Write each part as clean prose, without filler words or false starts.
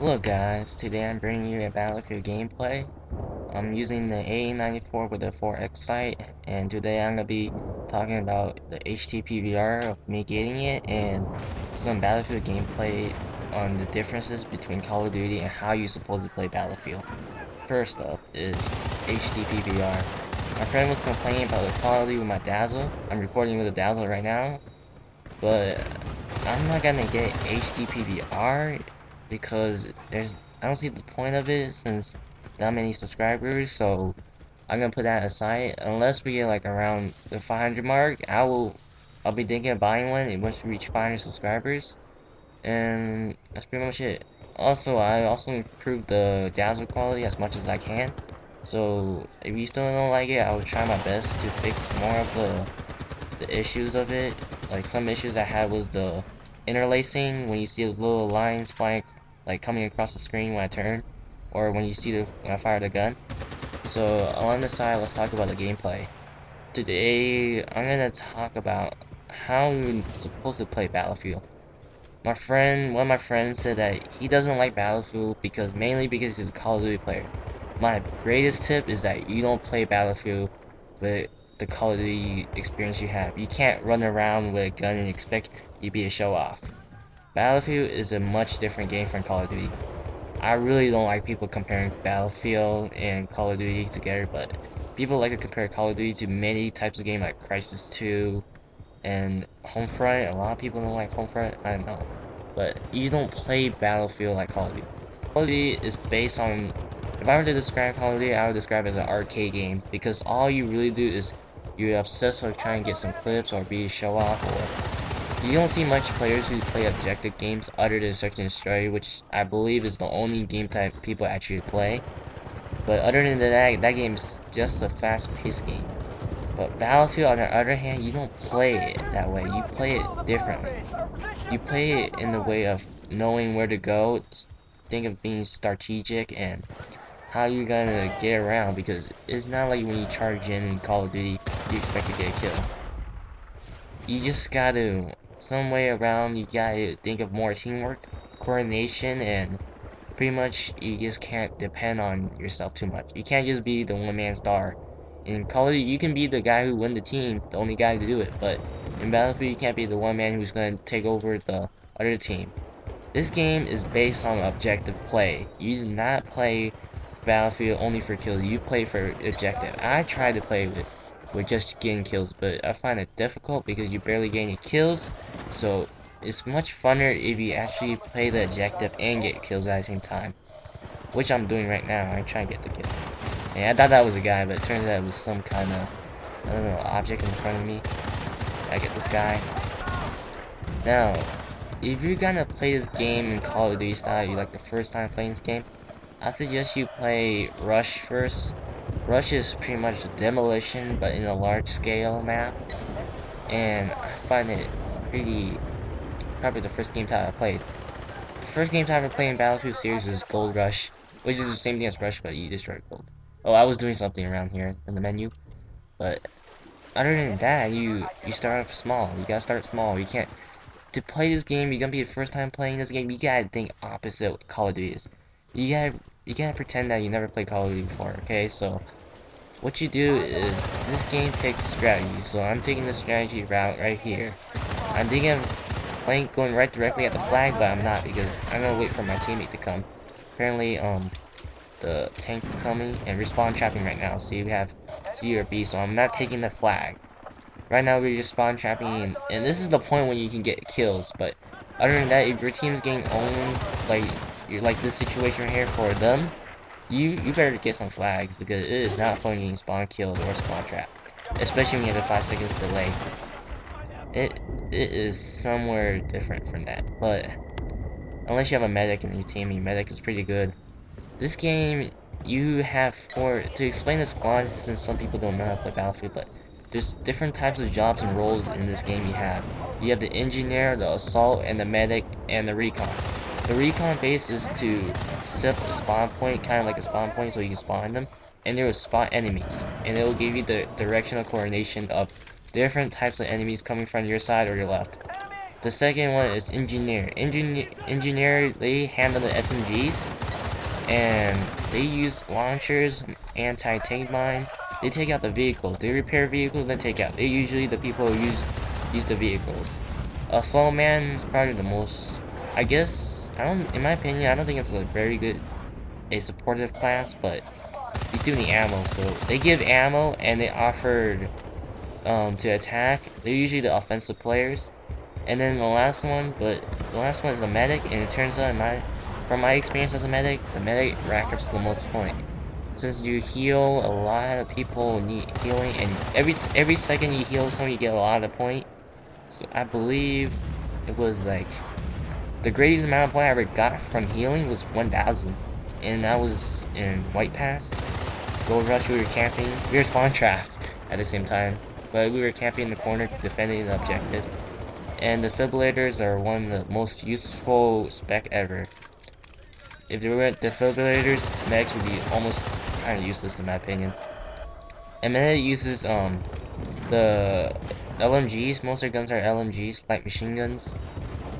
Hello guys, today I'm bringing you a Battlefield gameplay. I'm using the A94 with the 4X sight, and today I'm going to be talking about the HTPVR of me getting it and some Battlefield gameplay on the differences between Call of Duty and how you're supposed to play Battlefield. First up is HTPVR. My friend was complaining about the quality with my Dazzle. I'm recording with a Dazzle right now, but I'm not gonna get HDPVR because I don't see the point of it since not many subscribers, so I'm gonna put that aside. Unless we get like around the 500 mark, I'll be thinking of buying one once we reach 500 subscribers, and that's pretty much it. Also, I also improved the dazzle quality as much as I can. So if you still don't like it, I will try my best to fix more of the issues of it. Like some issues I had was the interlacing when you see the little lines flying, like coming across the screen when I turn, or when when I fire the gun. So on the side, let's talk about the gameplay. Today, I'm gonna talk about how you're supposed to play Battlefield. One of my friends said that he doesn't like Battlefield mainly because he's a Call of Duty player. My greatest tip is that you don't play Battlefield with the Call of Duty experience you have. You can't run around with a gun and expect you to be a show off. Battlefield is a much different game from Call of Duty. I really don't like people comparing Battlefield and Call of Duty together, but people like to compare Call of Duty to many types of games like Crisis 2 and Homefront. A lot of people don't like Homefront, I don't know. But you don't play Battlefield like Call of Duty. Call of Duty is based on, if I were to describe Call of Duty, I would describe it as an arcade game, because all you really do is you're obsessed with trying to get some clips or be a show off, or you don't see much players who play objective games other than Search and Destroy, which I believe is the only game type people actually play. But other than that, that game is just a fast-paced game. But Battlefield, on the other hand, you don't play it that way. You play it differently. You play it in the way of knowing where to go, think of being strategic, and how you're gonna get around, because it's not like when you charge in Call of Duty, you expect to get a kill. You just gotta, some way around, you gotta think of more teamwork, coordination, and pretty much you just can't depend on yourself too much. You can't just be the one-man star. In Call of Duty, you can be the guy who win the team, the only guy to do it, but in Battlefield, you can't be the one man who's going to take over the other team. This game is based on objective play. You do not play Battlefield only for kills, you play for objective. I try to play with just getting kills, but I find it difficult because you barely get any kills, so it's much funner if you actually play the objective and get kills at the same time, which I'm doing right now. I'm trying to get the kill. And I thought that was a guy, but it turns out it was some kind of, I don't know, object in front of me. I get this guy. Now, if you're gonna play this game in Call of Duty style, you like the first time playing this game, I suggest you play Rush first. Rush is pretty much demolition, but in a large scale map. And I find it probably the first game type I played. The first game type I played in Battlefield series was Gold Rush, which is the same thing as Rush, but you destroy gold. Oh, I was doing something around here in the menu, but other than that, you start off small. You gotta start small. You can't, to play this game, you're gonna be the first time playing this game, you gotta think opposite what Call of Duty is. You gotta pretend that you never played Call of Duty before, okay? So what you do is, this game takes strategy, so I'm taking the strategy route right here. I'm thinking of going right directly at the flag, but I'm not, because I'm gonna wait for my teammate to come. Apparently, the tank is coming and respawn trapping right now, so you have C or B, so I'm not taking the flag. Right now we're just spawn trapping, and this is the point when you can get kills, but other than that, if your team's getting owned, like you're like this situation right here for them, you better get some flags, because it is not fun getting spawn killed or spawn trapped, especially when you have a 5 seconds delay. It is somewhere different from that, but unless you have a medic in your team, your medic is pretty good. This game, you have to explain the squads, since some people don't know how to play Battlefield, but there's different types of jobs and roles in this game you have. You have the engineer, the assault, and the medic, and the recon. The recon base is to set up a spawn point, kind of like a spawn point, so you can spawn them, and they will spot enemies, and it will give you the directional coordination of different types of enemies coming from your side or your left. The second one is engineer. Engineer, they handle the SMGs, and they use launchers, anti-tank mines. They take out the vehicles. They repair vehicles, then take out. They usually the people who use the vehicles. Assault man is probably the most. I guess I don't. In my opinion, I don't think it's a supportive class, but he's doing the ammo. So they give ammo, and they offered to attack. They're usually the offensive players. And then the last one is the medic, and it turns out from my experience as a medic, the medic racks up the most point. Since you heal, a lot of people need healing, and every second you heal someone, you get a lot of point. So I believe it was like the greatest amount of point I ever got from healing was 1,000, and that was in White Pass. Gold Rush, we were camping. We were spawn trapped at the same time, but we were camping in the corner defending the objective. And defibrillators are one of the most useful spec ever. If there weren't defibrillators, medics would be almost kind of useless in my opinion. And medic uses the LMGs. Most of their guns are LMGs, light machine guns,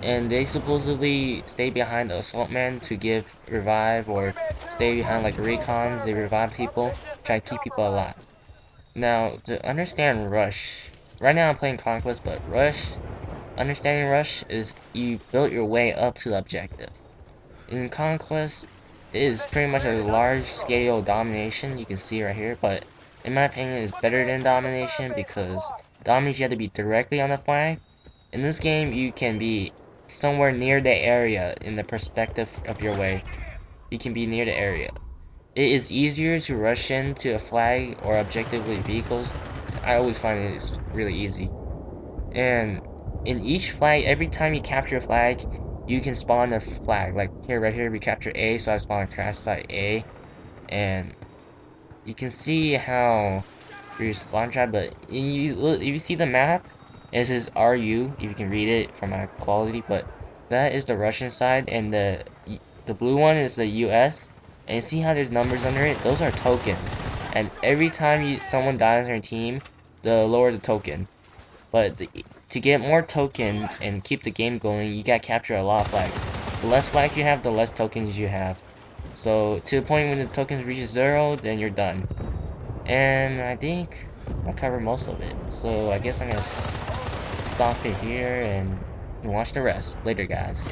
and they supposedly stay behind the assault man to give revive, or stay behind like recons. They revive people, try to keep people alive. Now to understand Rush, right now I'm playing Conquest, but understanding Rush is you built your way up to the objective. In Conquest, it is pretty much a large-scale domination, you can see right here, but in my opinion, it's better than domination because domination you have to be directly on the flag. In this game, you can be somewhere near the area in the perspective of your way. You can be near the area. It is easier to rush into a flag or objective with vehicles. I always find it's really easy. And in each flag, every time you capture a flag, you can spawn a flag. Like here, right here, we capture A, so I spawn a crash site A, and you can see how we spawn trap. But if you see the map, it says RU. If you can read it from my quality, but that is the Russian side, and the blue one is the US. And you see how there's numbers under it? Those are tokens. And every time someone dies on your team, the lower the token. But to get more token and keep the game going, you gotta capture a lot of flags. The less flags you have, the less tokens you have. So to the point when the tokens reaches 0, then you're done. And I think I covered most of it. So I guess I'm gonna stop it here and watch the rest. Later, guys.